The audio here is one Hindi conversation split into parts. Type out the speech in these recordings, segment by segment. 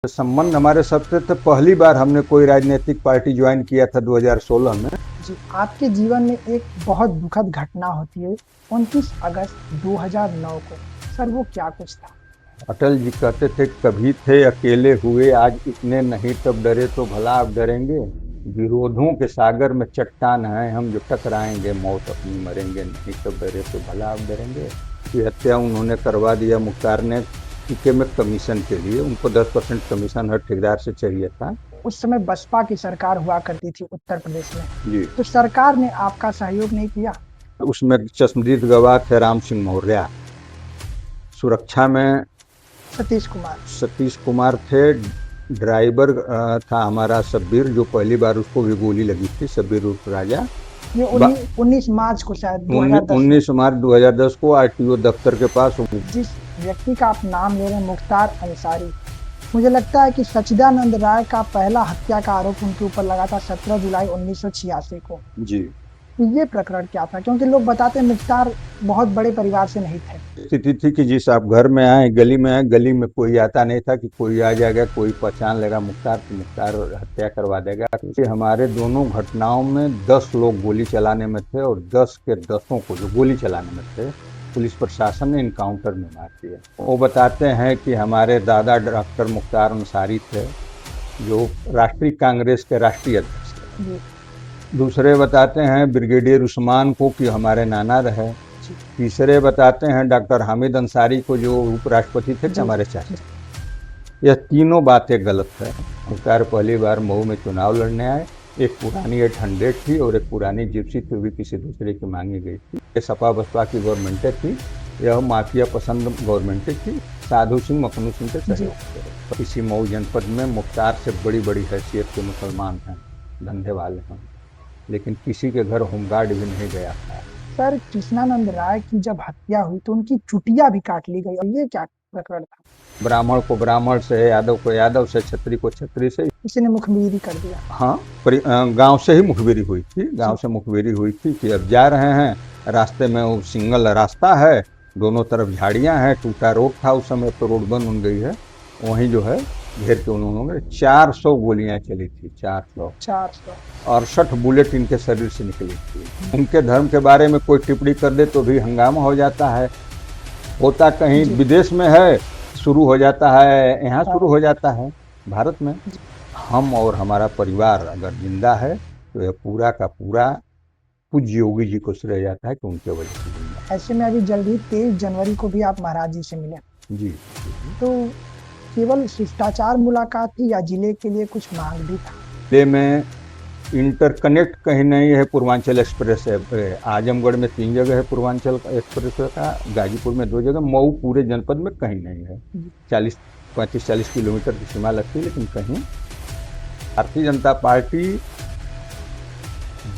संबंध हमारे सबसे तो पहली बार हमने कोई राजनीतिक पार्टी ज्वाइन किया था 2016 में। जी, आपके जीवन में एक बहुत दुखद घटना होती है 29 अगस्त 2009 को। सर वो क्या कुछ था? अटल जी कहते थे कभी थे अकेले हुए आज इतने नहीं तब डरे तो भला अब डरेंगे। विरोधों के सागर में चट्टान हैं हम जो टकराएंगे मौत अपनी मरेंगे नहीं तब डरे तो भला अब डरेंगे। ये हत्या उन्होंने करवा दिया मुख्तार ने टीके में कमीशन के लिए। उनको 10% कमीशन हर ठेकेदार से चाहिए था। उस समय बसपा की सरकार हुआ करती थी उत्तर प्रदेश में, जी, तो सरकार ने आपका सहयोग नहीं किया? उसमें चश्मदीद गवाह थे राम सिंह मौर्य। सुरक्षा में सतीश कुमार। सतीश कुमार थे। ड्राइवर था हमारा शब्बीर, जो पहली बार उसको भी गोली लगी थी, शब्बीर उर्फ राजा। ये 19 मार्च को शायद 2010 में। 19 मार्च 2010 को आरटीओ दफ्तर के पास। जिस व्यक्ति का आप नाम ले रहे हैं मुख्तार अंसारी, मुझे लगता है कि सच्चिदानंद राय का पहला हत्या का आरोप उनके ऊपर लगा था 17 जुलाई 1986 को। जी, ये प्रकरण क्या था? क्योंकि लोग बताते हैं मुख्तार बहुत बड़े परिवार से नहीं थे। स्थिति थी कि जिस आप घर में आए गली में आए, गली में कोई आता नहीं था कि कोई आ जाएगा, कोई पहचान लेगा मुख्तार तो मुख्तार हत्या करवा देगा। कि हमारे दोनों घटनाओं में 10 लोग गोली चलाने में थे और 10 के 10 को जो गोली चलाने में थे पुलिस प्रशासन ने इनकाउंटर में मार दिया। वो बताते हैं कि हमारे दादा डॉक्टर मुख्तार अंसारी थे, जो राष्ट्रीय कांग्रेस के राष्ट्रीय अध्यक्ष थे। दूसरे बताते हैं ब्रिगेडियर उस्मान को कि हमारे नाना रहे। तीसरे बताते हैं डॉक्टर हामिद अंसारी को, जो उपराष्ट्रपति थे, कि हमारे चाचा। यह तीनों बातें गलत है। मुख्तार पहली बार मऊ में चुनाव लड़ने आए। एक पुरानी 800 थी और एक पुरानी जिप्सी थी, भी किसी दूसरे की मांगी गई थी। ये सपा बसपा की गवर्नमेंटें थी, यह माफिया पसंद गवर्नमेंटें थी। साधु सिंह मखनू सिंह के सहयोग। इसी मऊ जनपद में मुख्तार से बड़ी बड़ी हैसियत के मुसलमान हैं, धंधे वाले हैं, लेकिन किसी के घर होमगार्ड भी नहीं गया था। सर कृष्णानंद राय की जब हत्या हुई तो उनकी चुटिया भी काट ली गई, और ये क्या प्रकरण था? ब्राह्मण को ब्राह्मण से, यादव को यादव से, छत्री को छत्री से। किसी ने मुखबिरी कर दिया। हाँ, गांव से ही मुखबिरी हुई थी। गांव से मुखबिरी हुई थी कि अब जा रहे हैं, रास्ते में वो सिंगल रास्ता है, दोनों तरफ झाड़ियां हैं, टूटा रोड था उस समय, तो रोड बंद हो गई है। वहीं जो है घेर के उन्होंने 400 गोलियां चली थी, 400। 400। 68 बुलेट इनके शरीर से निकली थी। उनके धर्म के बारे में कोई टिप्पणी कर दे तो भी हंगामा हो जाता है। होता कहीं विदेश में है, शुरू हो जाता है, यहाँ शुरू हो जाता है भारत में। हम और हमारा परिवार अगर जिंदा है तो यह पूरा का पूरा पूज्य योगी जी को श्रेय जाता है कि उनके वजह से जिंदा। ऐसे में अभी जल्द ही 23 जनवरी को भी आप महाराज जी से मिले, जी, तो केवल शिष्टाचार मुलाकात थी या जिले के लिए कुछ मांग भी था? जिले में इंटरकनेक्ट कहीं नहीं है। पूर्वांचल एक्सप्रेस है, आजमगढ़ में 3 जगह है पूर्वांचल एक्सप्रेस का, गाजीपुर में 2 जगह, मऊ पूरे जनपद में कहीं नहीं है। 35-40 किलोमीटर की सीमा लगती है, लेकिन कहीं। भारतीय जनता पार्टी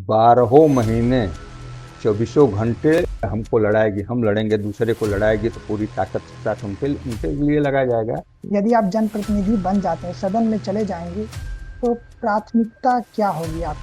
12 महीने 24 घंटे हमको लड़ाएगी, हम लड़ेंगे, दूसरे को लड़ाएगी तो पूरी ताकत के साथ उनके लिए लगा जाएगा। यदि आप जनप्रतिनिधि बन जाते हैं, सदन में चले जाएंगे, तो प्राथमिकता क्या होगी आप?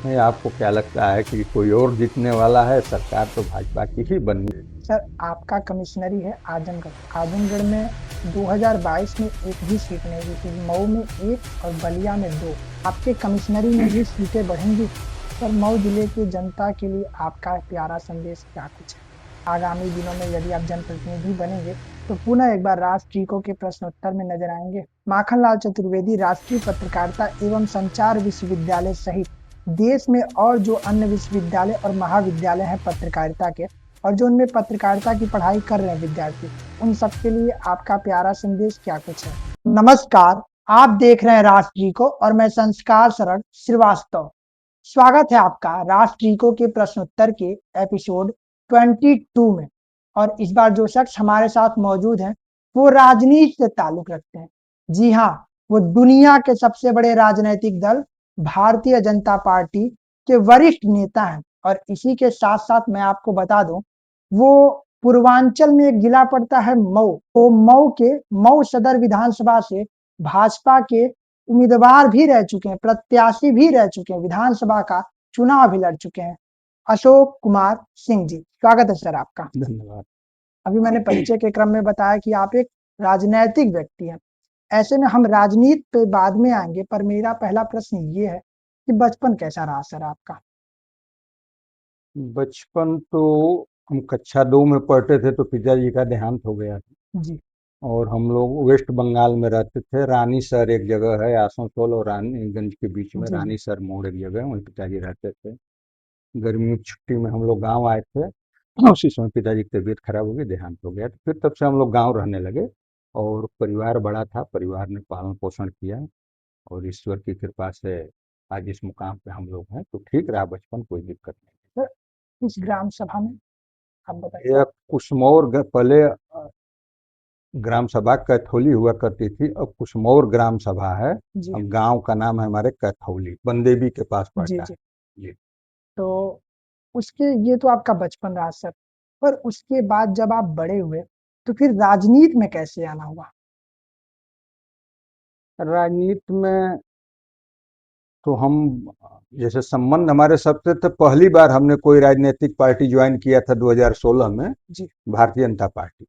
नहीं, आपको क्या लगता है कि कोई और जीतने वाला है? सरकार तो भाजपा की ही बननी। सर आपका कमिश्नरी है आजमगढ़। आजमगढ़ में 2022 में एक भी सीट नहीं हुई थी, मऊ में 1 और बलिया में 2। आपके कमिश्नरी में भी सीटें बढ़ेंगी। सर मऊ जिले की जनता के लिए आपका प्यारा संदेश क्या कुछ है? आगामी दिनों में यदि आप जनप्रतिनिधि बनेंगे तो पुनः एक बार राष्ट्रीय के प्रश्नोत्तर में नजर आएंगे। माखनलाल चतुर्वेदी राष्ट्रीय पत्रकारिता एवं संचार विश्वविद्यालय सहित देश में और जो अन्य विश्वविद्यालय और महाविद्यालय हैं पत्रकारिता के, और जो उनमें पत्रकारिता की पढ़ाई कर रहे हैं विद्यार्थी, उन सबके लिए आपका प्यारा संदेश क्या कुछ है? नमस्कार, आप देख रहे हैं राष्ट्रीय और मैं संस्कार शरण श्रीवास्तव। स्वागत है आपका राष्ट्रीय के प्रश्नोत्तर के एपिसोड 22 में। और इस बार जो शख्स हमारे साथ मौजूद हैं वो राजनीति से ताल्लुक रखते हैं। जी हाँ, वो दुनिया के सबसे बड़े राजनीतिक दल भारतीय जनता पार्टी के वरिष्ठ नेता हैं। और इसी के साथ साथ मैं आपको बता दूं, वो पूर्वांचल में एक जिला पड़ता है मऊ, तो मऊ के मऊ सदर विधानसभा से भाजपा के उम्मीदवार भी रह चुके हैं, प्रत्याशी भी रह चुके हैं, विधानसभा का चुनाव भी लड़ चुके हैं। अशोक कुमार सिंह जी, स्वागत है सर आपका। धन्यवाद। अभी मैंने परिचय के क्रम में बताया कि आप एक राजनैतिक व्यक्ति हैं। ऐसे में हम राजनीति पे बाद में आएंगे, पर मेरा पहला प्रश्न ये है कि बचपन कैसा रहा सर आपका? बचपन तो हम कक्षा 2 में पढ़ते थे तो पिताजी का देहांत हो गया था। जी। और हम लोग वेस्ट बंगाल में रहते थे। रानीसर एक जगह है, आसनसोल और रानीगंज के बीच में जी। जी। रानीसर मोड़ एक जगह है, वहीं पिताजी रहते थे। गर्मियों की छुट्टी में हम लोग गांव आए थे। उसी समय पिताजी की तबीयत खराब हो गई, देहांत हो गया। तो फिर तब से हम लोग गांव रहने लगे। और परिवार बड़ा था, परिवार ने पालन पोषण किया और ईश्वर की कृपा से आज इस मुकाम पे हम लोग हैं। तो ठीक रहा बचपन, कोई दिक्कत नहीं। सर इस ग्राम सभा में आप बताइए। ये कुसमौर पहले ग्राम सभा कैथौली हुआ करती थी, अब कुसमौर ग्राम सभा है। जी। अब गांव का नाम है हमारे कैथौली, बनदेवी के पास जी। पड़ता है। जी। जी। तो उसके ये तो आपका बचपन रहा सर, पर उसके बाद जब आप बड़े हुए तो फिर राजनीति में कैसे आना हुआ? राजनीति में तो हम, जैसे संबंध हमारे सबसे, तो पहली बार हमने कोई राजनीतिक पार्टी ज्वाइन किया था 2016 में, जी। भारतीय जनता पार्टी।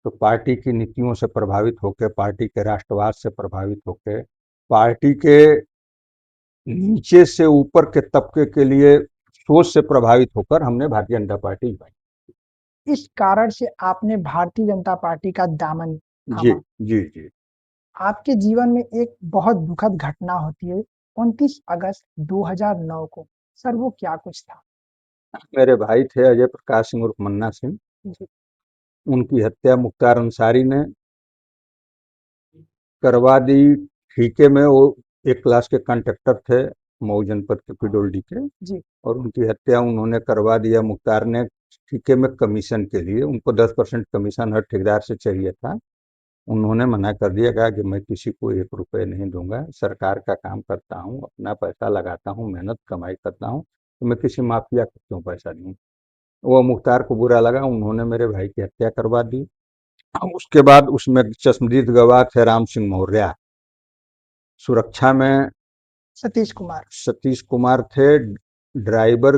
तो पार्टी की नीतियों से प्रभावित होकर, पार्टी के राष्ट्रवाद से प्रभावित होकर, पार्टी के नीचे से ऊपर के तबके के लिए सोच से प्रभावित होकर हमने भारतीय जनता पार्टी ज्वाइन। इस कारण से आपने भारतीय जनता पार्टी का दामन जी। थामा। जी। जी। आपके जीवन में एक बहुत दुखद घटना होती है 29 अगस्त 2009 को। सर वो क्या कुछ था? मेरे भाई थे अजय प्रकाश सिंह उर्फ मन्ना सिंह, जी। उनकी हत्या मुख्तार अंसारी ने करवा दी। ठीके में वो एक क्लास के कंडक्टर थे, मऊ जनपद के पिडोल्डी के। जी। और उनकी हत्या उन्होंने करवा दिया मुख्तार ने, ठीके में कमीशन के लिए। उनको 10% कमीशन हर ठेकेदार से चाहिए था। उन्होंने मना कर दिया, कहा कि मैं किसी को 1 रुपये नहीं दूंगा, सरकार का काम करता हूँ, अपना पैसा लगाता हूँ, मेहनत कमाई करता हूँ, तो मैं किसी माफिया को क्यों पैसा दूँ। वो मुख्तार को बुरा लगा, उन्होंने मेरे भाई की हत्या करवा दी। उसके बाद उसमें चश्मदीद गवाह थे राम सिंह मौर्य। सुरक्षा में सतीश कुमार। सतीश कुमार थे। ड्राइवर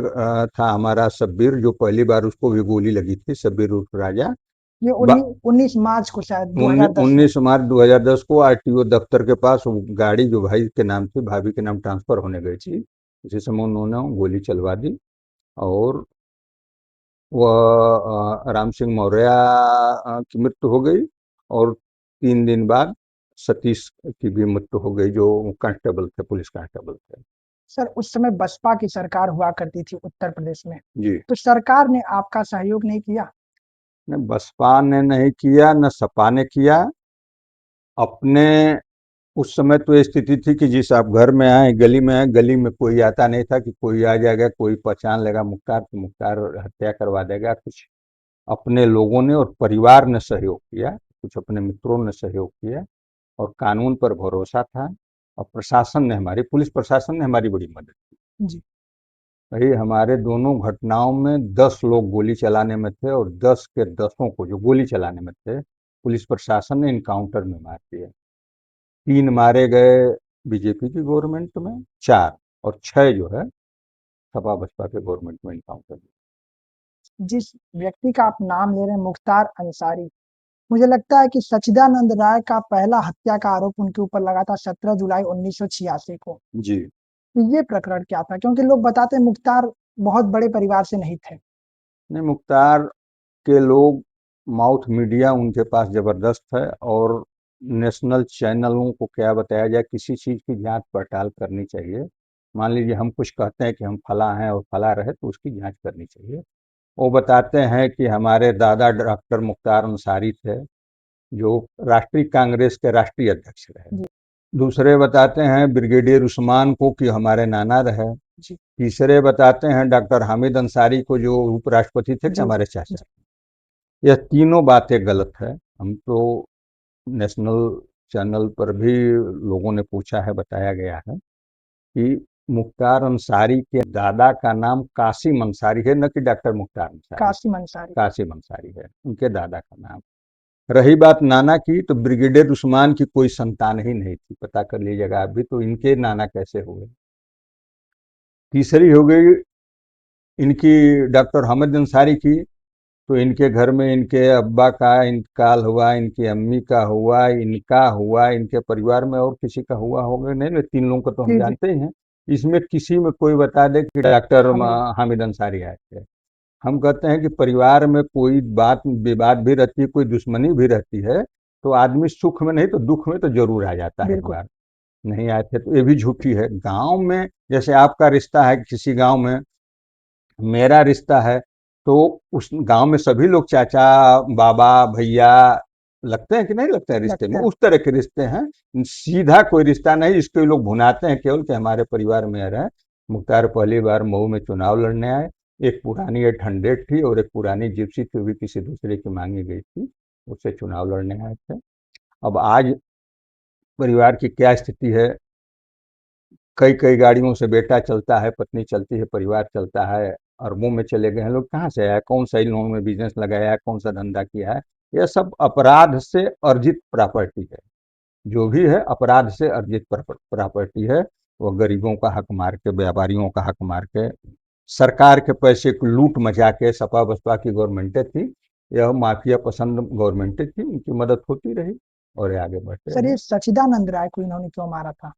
था हमारा शब्बीर, जो पहली बार उसको भी गोली लगी थी, शब्बीर उर्फ राजा। ये 19 मार्च को शायद 2010 में। 19 मार्च 2010 को आरटीओ दफ्तर के पास वो गाड़ी जो भाई के नाम थी, भाभी के नाम ट्रांसफर होने गई थी, उसी समय उन्होंने गोली चलवा दी। और वह राम सिंह मौर्य की मृत्यु हो गई। और 3 दिन बाद सतीश की भी मृत्यु हो गई, जो कांस्टेबल थे, पुलिस कांस्टेबल थे। सर उस समय बसपा की सरकार हुआ करती थी उत्तर प्रदेश में, जी। तो सरकार ने आपका सहयोग नहीं किया? न बसपा ने नहीं किया, न सपा ने किया। अपने उस समय तो ये स्थिति थी कि जिस आप घर में आए, गली में आए, गली में कोई आता नहीं था कि कोई आ जाएगा, कोई पहचान लेगा मुख्तार तो मुख्तार हत्या करवा देगा। कुछ अपने लोगों ने और परिवार ने सहयोग किया, कुछ अपने मित्रों ने सहयोग किया, और कानून पर भरोसा था। और प्रशासन ने, हमारी पुलिस प्रशासन ने हमारी बड़ी मदद की। जी। भाई हमारे दोनों घटनाओं में 10 लोग गोली चलाने में थे, और 10 के 10 को जो गोली चलाने में थे, पुलिस प्रशासन ने इनकाउंटर में मार दिया। 3 मारे गए बीजेपी की गवर्नमेंट में, 4, और 6 जो है सपा बसपा के गवर्नमेंट में इनकाउंटर में। जिस व्यक्ति का आप नाम ले रहे हैं मुख्तार अंसारी, मुझे लगता है कि सच्चिदानंद राय का पहला हत्या का आरोप उनके ऊपर लगा था 17 जुलाई 1986 को। जी। तो ये प्रकरण क्या था? क्योंकि लोग बताते हैं मुख्तार बहुत बड़े परिवार से नहीं थे। नहीं, मुख्तार के लोग, माउथ मीडिया उनके पास जबरदस्त है। और नेशनल चैनलों को क्या बताया जाए, किसी चीज़ की जांच पड़ताल करनी चाहिए। मान लीजिए हम कुछ कहते हैं कि हम फला हैं और फला रहे, तो उसकी जांच करनी चाहिए। वो बताते हैं कि हमारे दादा डॉक्टर मुख्तार अंसारी थे, जो राष्ट्रीय कांग्रेस के राष्ट्रीय अध्यक्ष रहे। जी। दूसरे बताते हैं ब्रिगेडियर उस्मान को कि हमारे नाना रहे। जी। तीसरे बताते हैं डॉक्टर हामिद अंसारी को, जो उपराष्ट्रपति थे, कि जी। हमारे जी। चाचा। यह तीनों बातें गलत है। हम तो नेशनल चैनल पर भी लोगों ने पूछा है, बताया गया है कि मुख्तार अंसारी के दादा का नाम कासिम अंसारी है, न कि डॉक्टर मुख्तार अंसारी। कासिम अंसारी। कासिम अंसारी है उनके दादा का नाम। रही बात नाना की, तो ब्रिगेडियर उस्मान की कोई संतान ही नहीं थी, पता कर लीजिएगा आप भी, तो इनके नाना कैसे हुए। तीसरी हो गई इनकी डॉक्टर हामिद अंसारी की, तो इनके घर में इनके अब्बा का इंतकाल हुआ, इनकी अम्मी का हुआ, इनका हुआ, इनके परिवार में और किसी का हुआ होगा नहीं नहीं, 3 लोगों का तो हम जी जी। जानते ही हैं। इसमें किसी में कोई बता दे कि डॉक्टर हामिद। हामिद अंसारी आए थे। हम कहते हैं कि परिवार में कोई बात विवाद भी रहती है, कोई दुश्मनी भी रहती है, तो आदमी सुख में नहीं तो दुख में तो जरूर आ जाता है एक बिल्कुल। बार। नहीं आए थे तो ये भी झूठी है। गांव में जैसे आपका रिश्ता है किसी गांव में, मेरा रिश्ता है, तो उस गांव में सभी लोग चाचा, बाबा, भैया लगते हैं कि नहीं लगते हैं रिश्ते लगते में, हैं। उस तरह के रिश्ते हैं। सीधा कोई रिश्ता नहीं जिसको ये लोग भुनाते हैं केवल कि हमारे परिवार में रहे। मुख्तार पहली बार मऊ में चुनाव लड़ने आए। एक पुरानी 800 थी और एक पुरानी जिप्सी थी, वो भी किसी दूसरे की मांगी गई थी, उससे चुनाव लड़ने आए थे। अब आज परिवार की क्या स्थिति है, कई कई गाड़ियों से बेटा चलता है, पत्नी चलती है, परिवार चलता है, अरबों में चले गए हैं लोग। कहाँ से आया, कौन सा लोन में बिजनेस लगाया है, कौन सा धंधा किया है, यह सब अपराध से अर्जित प्रॉपर्टी है। जो भी है अपराध से अर्जित प्रॉपर्टी है। वो गरीबों का हक मार के, व्यापारियों का हक मार के, सरकार के पैसे को लूट मचा के, सपा बसपा की गवर्नमेंटें थी, यह माफिया पसंद गवर्नमेंटें थी, उनकी मदद होती रही और ये आगे बढ़ते सर, रहे। ये सचिदानंद राय को इन्होंने क्यों मारा था?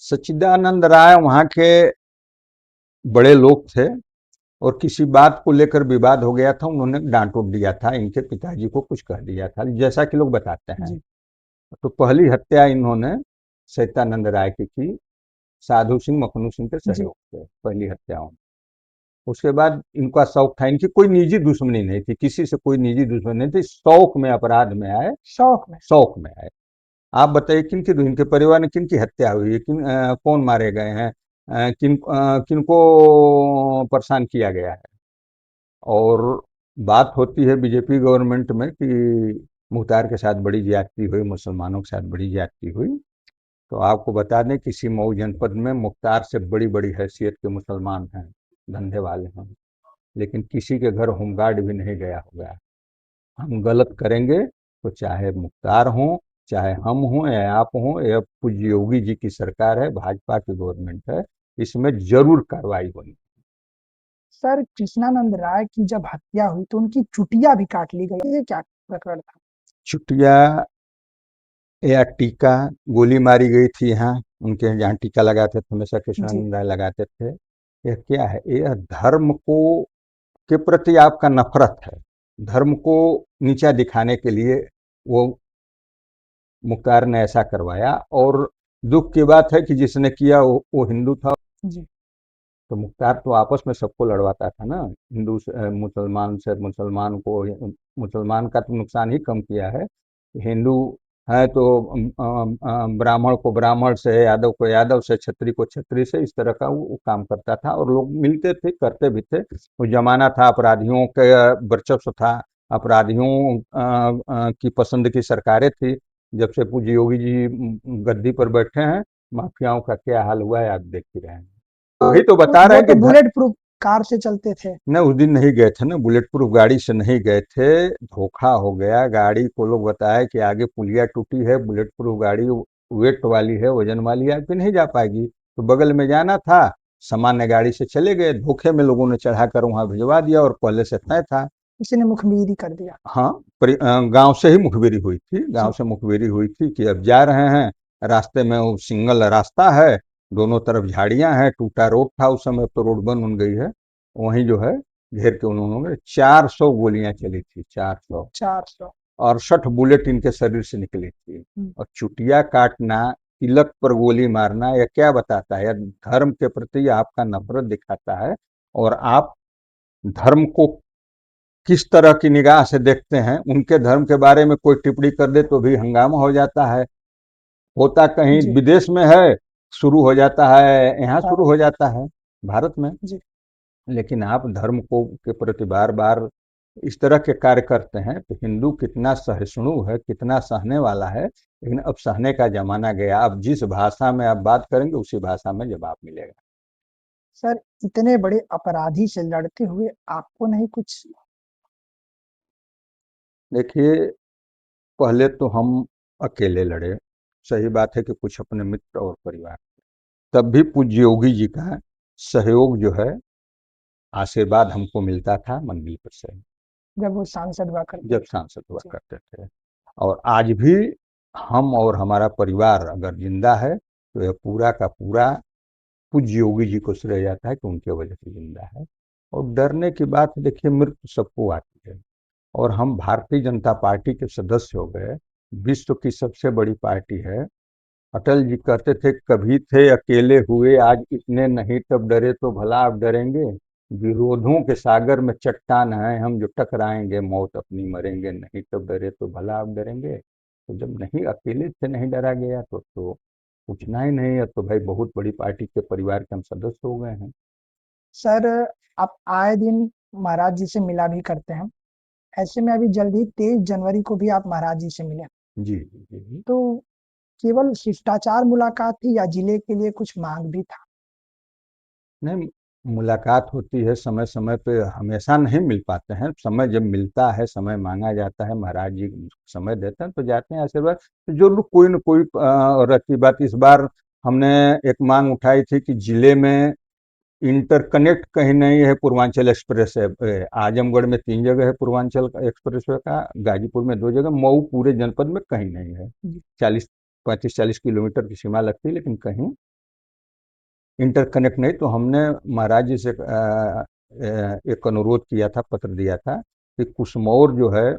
सच्चिदानंद राय वहाँ के बड़े लोग थे और किसी बात को लेकर विवाद हो गया था, उन्होंने डांट उठ दिया था, इनके पिताजी को कुछ कह दिया था, जैसा कि लोग बताते हैं। जी। तो पहली हत्या इन्होंने सच्चिदानंद राय की साधु सिंह मखनू सिंह के जी। सहयोग से, पहली हत्याओं। उसके बाद इनका शौक था, इनकी कोई निजी दुश्मनी नहीं थी, किसी से कोई निजी दुश्मनी नहीं थी, शौक में अपराध में आए, शौक में। शौक में आए। आप बताइए किनकी, इनके परिवार में किनकी हत्या हुई है, कौन मारे गए हैं, किनको परेशान किया गया है। और बात होती है बीजेपी गवर्नमेंट में कि मुख्तार के साथ बड़ी ज्यादती हुई, मुसलमानों के साथ बड़ी ज्यादती हुई। तो आपको बता दें किसी मऊ जनपद में मुख्तार से बड़ी बड़ी हैसियत के मुसलमान हैं, धंधे वाले हैं, लेकिन किसी के घर होमगार्ड भी नहीं गया होगा। हम गलत करेंगे तो चाहे मुख्तार हों, चाहे हम हों या आप हों, या पूज्य योगी जी की सरकार है, भाजपा की गवर्नमेंट है, इसमें जरूर कार्रवाई होनी। सर, कृष्णानंद राय की जब हत्या हुई तो उनकी चुटिया भी काट ली गई, ये क्या प्रकरण था? चुटिया या टीका, गोली मारी गई थी यहाँ उनके, जहाँ टीका लगाते थे हमेशा जी। कृष्णानंद राय लगाते थे। यह क्या है, यह धर्म को के प्रति आपका नफरत है, धर्म को नीचा दिखाने के लिए वो मुख्तार ने ऐसा करवाया। और दुख की बात है कि जिसने किया वो हिंदू था। जी। तो मुख्तार तो आपस में सबको लड़वाता था ना, हिंदू से मुसलमान से, मुसलमान को, मुसलमान का तो नुकसान ही कम किया है। हिंदू है तो ब्राह्मण को ब्राह्मण से, यादव को यादव से, क्षत्रिय को क्षत्रिय से, इस तरह का वो काम करता था और लोग मिलते थे, करते भी थे। वो जमाना था, अपराधियों का वर्चस्व था, अपराधियों की पसंद की सरकारें थी। जब से पूज्य योगी जी गद्दी पर बैठे हैं, माफियाओं का क्या हाल हुआ है आप देख ही रहे हैं। वही तो बता रहे वो हैं तो कि बुलेट प्रूफ कार से चलते थे। न उस दिन नहीं गए थे ना, बुलेट प्रूफ गाड़ी से नहीं गए थे, धोखा हो गया। गाड़ी को लोग बताया कि आगे पुलिया टूटी है, बुलेट प्रूफ गाड़ी वेट वाली है, वजन वाली है, आपकी नहीं जा पाएगी, तो बगल में जाना था, सामान्य गाड़ी से चले गए, धोखे में लोगों ने चढ़ाकर वहां भिजवा दिया और पहले से तय था। किसी ने मुखबिरी कर दिया। हाँ, गांव से ही मुखबिरी हुई थी, गांव जी। से मुखबिरी हुई थी कि अब जा रहे हैं, रास्ते में वो सिंगल रास्ता है, दोनों तरफ झाड़ियां हैं, टूटा रोड था उस समय, तो रोड बन गई है, वहीं जो है घेर के उन्होंने 400 गोलियां चली थी, 400, 400। 68 बुलेट इनके शरीर से निकली थी। और चुटिया काटना, तिलक पर गोली मारना, यह क्या बताता है, यह धर्म के प्रति आपका नफरत दिखाता है। और आप धर्म को किस तरह की निगाह से देखते हैं, उनके धर्म के बारे में कोई टिप्पणी कर दे तो भी हंगामा हो जाता है, होता कहीं जी। विदेश में है शुरू हो जाता है, यहाँ शुरू भारत। हो जाता है भारत में। जी। लेकिन आप धर्म को के प्रति बार बार इस तरह के कार्य करते हैं, तो हिंदू कितना सहिष्णु है, कितना सहने वाला है, लेकिन अब सहने का जमाना गया। अब जिस भाषा में आप बात करेंगे उसी भाषा में जवाब मिलेगा। सर, इतने बड़े अपराधी से लड़ते हुए आपको नहीं कुछ? देखिए, पहले तो हम अकेले लड़े, सही बात है कि कुछ अपने मित्र और परिवार, तब भी पूज्य योगी जी का सहयोग जो है, आशीर्वाद हमको मिलता था मंदिर पर से। जब वो सांसद हुआ करते जब थे। सांसद हुआ जी। करते थे। और आज भी हम और हमारा परिवार अगर जिंदा है तो यह पूरा का पूरा पूज्य योगी जी को श्रेय जाता है कि उनके वजह से जिंदा है। और डरने की बात देखिए, मृत्यु सबको आती है। और हम भारतीय जनता पार्टी के सदस्य हो गए, विश्व की सबसे बड़ी पार्टी है। अटल जी कहते थे, कभी थे अकेले हुए आज इतने नहीं, तब डरे तो भला अब डरेंगे। विरोधों के सागर में चट्टान है हम, जो टकराएंगे मौत अपनी मरेंगे नहीं, तब डरे तो भला अब डरेंगे। तो जब नहीं अकेले से नहीं डरा गया तो पूछना ही नहीं। अब तो भाई बहुत बड़ी पार्टी के परिवार के हम सदस्य हो गए हैं। सर, आप आए दिन महाराज जी से मिला भी करते हैं। ऐसे में अभी जल्द ही 23 जनवरी को भी आप महाराज जी से मिले। जी जी जी जी। तो केवल शिष्टाचार मुलाकात थी या जिले के लिए कुछ मांग भी था? नहीं, मुलाकात होती है समय समय पे, हमेशा नहीं मिल पाते हैं। समय जब मिलता है, समय मांगा जाता है, महाराज जी समय देते हैं तो जाते हैं आशीर्वाद। तो जो लोग कोई न कोई रहती बात। इस बार हमने एक मांग उठाई थी कि जिले में इंटरकनेक्ट कहीं नहीं है पूर्वांचल एक्सप्रेस है। आजमगढ़ में 3 जगह है पूर्वांचल एक्सप्रेस वे का, गाजीपुर में 2 जगह, मऊ पूरे जनपद में कहीं नहीं है। जी। 35-40 किलोमीटर की सीमा लगती है, लेकिन कहीं इंटरकनेक्ट नहीं। तो हमने महाराज जी से एक अनुरोध किया था, पत्र दिया था कि कुशमौर जो है,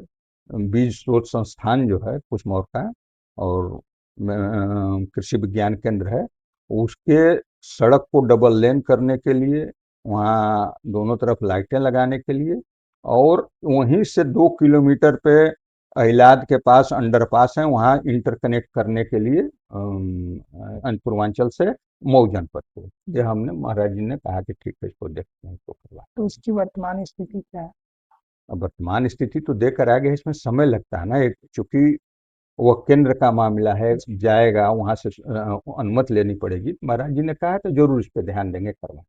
बीज शोध संस्थान जो है कुशमौर का, और कृषि विज्ञान केंद्र है, उसके सड़क को डबल लेन करने के लिए, वहाँ दोनों तरफ लाइटें लगाने के लिए, और वहीं से 2 किलोमीटर पे अहिलाद के पास अंडरपास है, वहाँ इंटरकनेक्ट करने के लिए पूर्वांचल से मऊ जनपद को। ये हमने महाराज जी ने कहा कि ठीक है, इसको देखते हैं, इसको करवा। तो उसकी वर्तमान स्थिति क्या है? अब वर्तमान स्थिति तो देकर आ गए, इसमें समय लगता है ना, एक चूंकि वह केंद्र का मामला है, जाएगा वहां से अनुमति लेनी पड़ेगी। महाराज जी ने कहा तो जरूर इस पर ध्यान देंगे, करवा।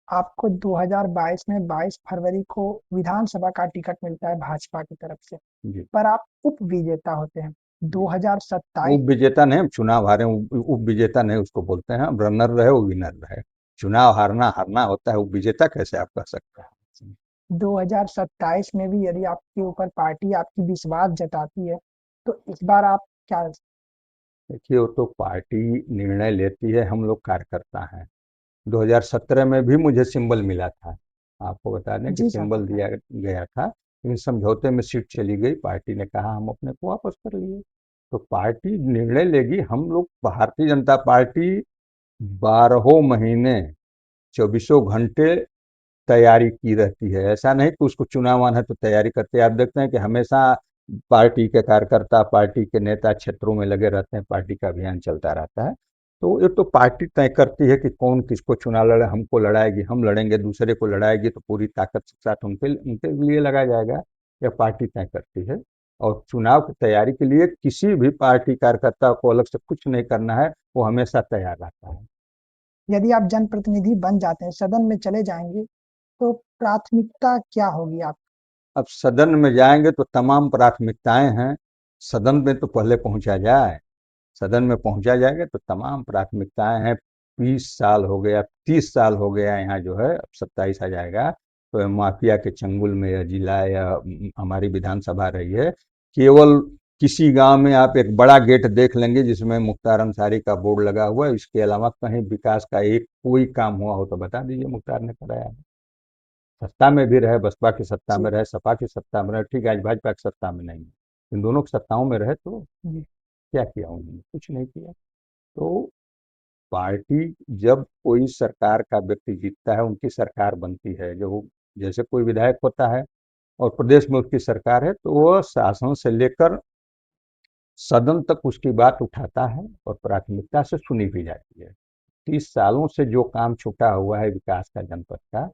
आपको 2022 में 22 फरवरी को विधानसभा का टिकट मिलता है भाजपा की तरफ से, जी। पर आप उप विजेता होते हैं। 2027 उप विजेता नहीं, हम चुनाव हारे, उप विजेता नहीं उसको बोलते हैं। हम रनर रहे, वो विनर रहे। चुनाव हारना हारना होता है, उप विजेता कैसे आप कह सकते हैं। 2027 में भी यदि आपके ऊपर पार्टी आपकी विश्वास जताती है, तो इस बार आप क्या? देखिए, वो तो पार्टी निर्णय लेती है, हम लोग कार्यकर्ता हैं। 2017 में भी मुझे सिंबल मिला था, आपको बता दें कि जी सर, सिंबल पता है। दिया गया था, लेकिन समझौते में सीट चली गई, पार्टी ने कहा हम अपने को वापस कर लिए। तो पार्टी निर्णय लेगी। हम लोग भारतीय जनता पार्टी 12 महीने 24 घंटे तैयारी की रहती है। ऐसा नहीं कि उसको चुनाव आना है तो तैयारी करते हैं। आप देखते हैं कि हमेशा पार्टी के कार्यकर्ता, पार्टी के नेता क्षेत्रों में लगे रहते हैं, पार्टी का अभियान चलता रहता है। तो ये तो पार्टी तय करती है कि कौन किसको चुनाव लड़े, हमको लड़ाएगी हम लड़ेंगे, दूसरे को लड़ाएगी तो पूरी ताकत के साथ उनके उनके लिए लगा जाएगा। यह पार्टी तय करती है। और चुनाव की तैयारी के लिए किसी भी पार्टी कार्यकर्ता को अलग से कुछ नहीं करना है, वो हमेशा तैयार रहता है। यदि आप जनप्रतिनिधि बन जाते हैं, सदन में चले जाएंगे, तो प्राथमिकता क्या होगी आप? अब सदन में जाएंगे तो तमाम प्राथमिकताएं हैं। सदन में तो पहले पहुंचा जाए, सदन में पहुंचा जाएगा तो तमाम प्राथमिकताएं हैं। 20 साल हो गया, 30 साल हो गया, यहाँ जो है अब 27 आ जाएगा। तो माफिया के चंगुल में यह जिला या हमारी विधानसभा रही है। केवल किसी गांव में आप एक बड़ा गेट देख लेंगे जिसमें मुख्तार अंसारी का बोर्ड लगा हुआ है, इसके अलावा कहीं विकास का एक कोई काम हुआ हो तो बता दीजिए मुख्तार ने कराया है। सत्ता में भी रहे, बसपा की सत्ता में जी। रहे, सपा की सत्ता में रहे, ठीक है आज भाजपा की सत्ता में नहीं है, इन दोनों की सत्ताओं में रहे तो जी। क्या किया उन्होंने? कुछ नहीं किया। तो पार्टी जब कोई सरकार का व्यक्ति जीतता है, उनकी सरकार बनती है। जो जैसे कोई विधायक होता है और प्रदेश में उसकी सरकार है, तो वह शासन से लेकर सदन तक उसकी बात उठाता है और प्राथमिकता से सुनी भी जाती है। 30 सालों से जो काम छूटा हुआ है विकास का जनपद का,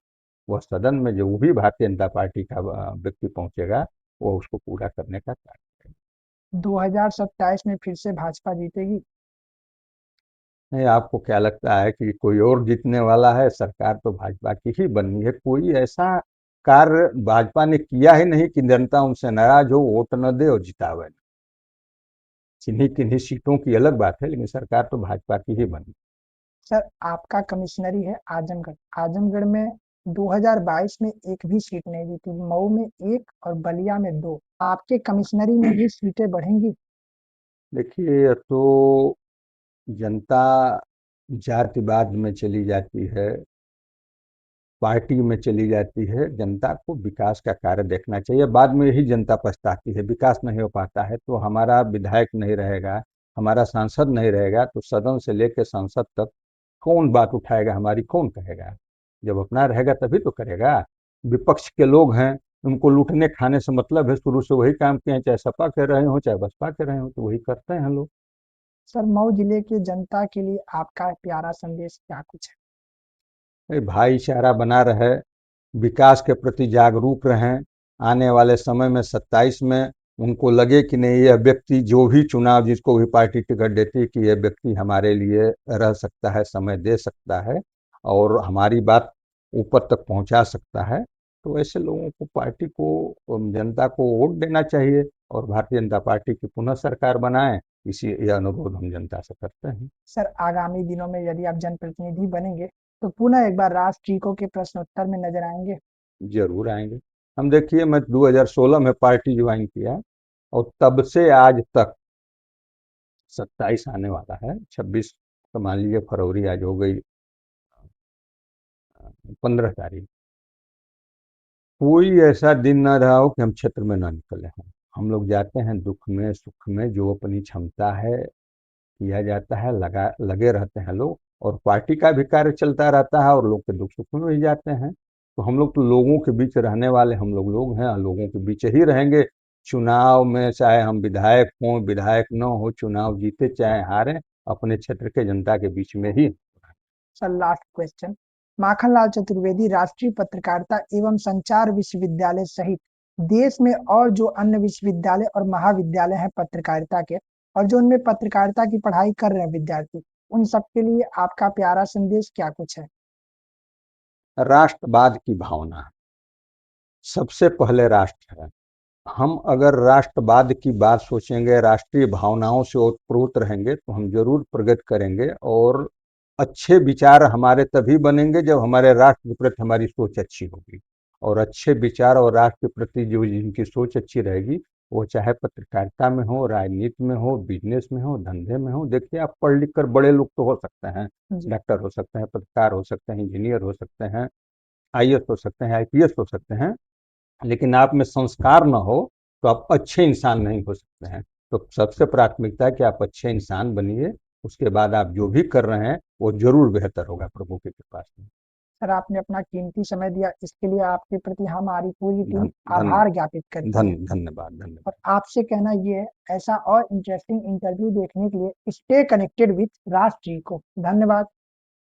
वह सदन में जो भी भारतीय जनता पार्टी का व्यक्ति पहुंचेगा, वो उसको पूरा करने का कार्य करेगा। 2027 में फिर से भाजपा जीतेगी? नहीं, आपको क्या लगता है कि कोई और जीतने वाला है? सरकार तो भाजपा की ही बननी है। कोई ऐसा कार्य भाजपा ने किया ही नहीं कि जनता उनसे नाराज हो, वोट न दे और जितावे। किन्हीं किन्हीं सीटों की अलग बात है, लेकिन सरकार तो भाजपा की ही बनी। सर, आपका कमिश्नरी है आजमगढ़। आजमगढ़ में 2022 में एक भी सीट नहीं जीती, मऊ में 1 और बलिया में 2। आपके कमिश्नरी में भी सीटें बढ़ेंगी? देखिए, अब तो जनता जातिवाद में चली जाती है, पार्टी में चली जाती है। जनता को विकास का कार्य देखना चाहिए। बाद में यही जनता पछताती है, विकास नहीं हो पाता है तो हमारा विधायक नहीं रहेगा, हमारा सांसद नहीं रहेगा तो सदन से लेकर संसद तक कौन बात उठाएगा हमारी, कौन कहेगा? जब अपना रहेगा तभी तो करेगा। विपक्ष के लोग हैं, उनको लूटने खाने से मतलब है, शुरू से वही काम किए हैं, चाहे सपा के रहे हो चाहे बसपा के रहे हो, तो वही करते हैं लोग। सर, मऊ जिले के जनता के लिए आपका प्यारा संदेश क्या कुछ है? भाईचारा बना रहे, विकास के प्रति जागरूक रहें। आने वाले समय में 27 में उनको लगे कि नहीं, यह व्यक्ति जो भी चुनाव जिसको भी पार्टी टिकट देती है कि यह व्यक्ति हमारे लिए रह सकता है, समय दे सकता है और हमारी बात ऊपर तक पहुंचा सकता है। तो ऐसे लोगों को, पार्टी को, जनता को वोट देना चाहिए और भारतीय जनता पार्टी की पुनः सरकार बनाएं। इसी यह अनुरोध हम जनता से करते हैं। सर, आगामी दिनों में यदि आप जनप्रतिनिधि बनेंगे तो पुनः एक बार राष्ट्रीय के प्रश्नोत्तर में नजर आएंगे? जरूर आएंगे हम। देखिए, मैं 2016 में पार्टी ज्वाइन किया और तब से आज तक 27 आने वाला है, 26 तो मान लीजिए, फरवरी आज हो गई 15 तारीख, कोई ऐसा दिन ना रहा हो कि हम क्षेत्र में ना निकले हों। हम लोग जाते हैं दुख में सुख में, जो अपनी क्षमता है किया जाता है, लगे रहते हैं लोग और पार्टी का भी कार्य चलता रहता है और लोग के दुख सुख में भी जाते हैं। तो हम लोग तो लोगों के बीच रहने वाले हम लोग हैं, लोगों के बीच ही रहेंगे। चुनाव में चाहे हम विधायक हों, विधायक न हो, चुनाव जीते चाहे हारे, अपने क्षेत्र के जनता के बीच में ही। Sir, last question. Makhanlal Chaturvedi राष्ट्रीय पत्रकारिता एवं संचार विश्वविद्यालय सहित देश में और जो अन्य विश्वविद्यालय और महाविद्यालय हैं पत्रकारिता के, और जो उनमें पत्रकारिता की पढ़ाई कर रहे हैं विद्यार्थी, उन सबके लिए आपका प्यारा संदेश क्या कुछ है? राष्ट्रवाद की भावना सबसे पहले राष्ट्र है। हम अगर राष्ट्रवाद की बात सोचेंगे, राष्ट्रीय भावनाओं से ओतप्रोत रहेंगे तो हम जरूर प्रगति करेंगे और अच्छे विचार हमारे तभी बनेंगे जब हमारे राष्ट्र के प्रति हमारी सोच अच्छी होगी। और अच्छे विचार और राष्ट्र के प्रति जो जिनकी सोच अच्छी रहेगी, वो चाहे पत्रकारिता में हो, राजनीति में हो, बिजनेस में हो, धंधे में हो। देखिए, आप पढ़ लिख कर बड़े लोग तो हो सकते हैं, जी। डॉक्टर हो सकते हैं, पत्रकार हो सकते हैं, इंजीनियर हो सकते हैं, आईएएस हो सकते हैं, आईपीएस हो सकते हैं, लेकिन आप में संस्कार न हो तो आप अच्छे इंसान नहीं हो सकते हैं। तो सबसे प्राथमिकता है कि आप अच्छे इंसान बनिए, उसके बाद आप जो भी कर रहे हैं वो जरूर बेहतर होगा प्रभु की कृपा से। सर, आपने अपना कीमती समय दिया, इसके लिए आपके प्रति हमारी पूरी टीम धन धन आभार ज्ञापित करती है। धन्यवाद और धन्यवाद। आपसे कहना ये है, ऐसा और इंटरेस्टिंग इंटरव्यू देखने के लिए स्टे कनेक्टेड विथ राष्ट्रीय को। धन्यवाद।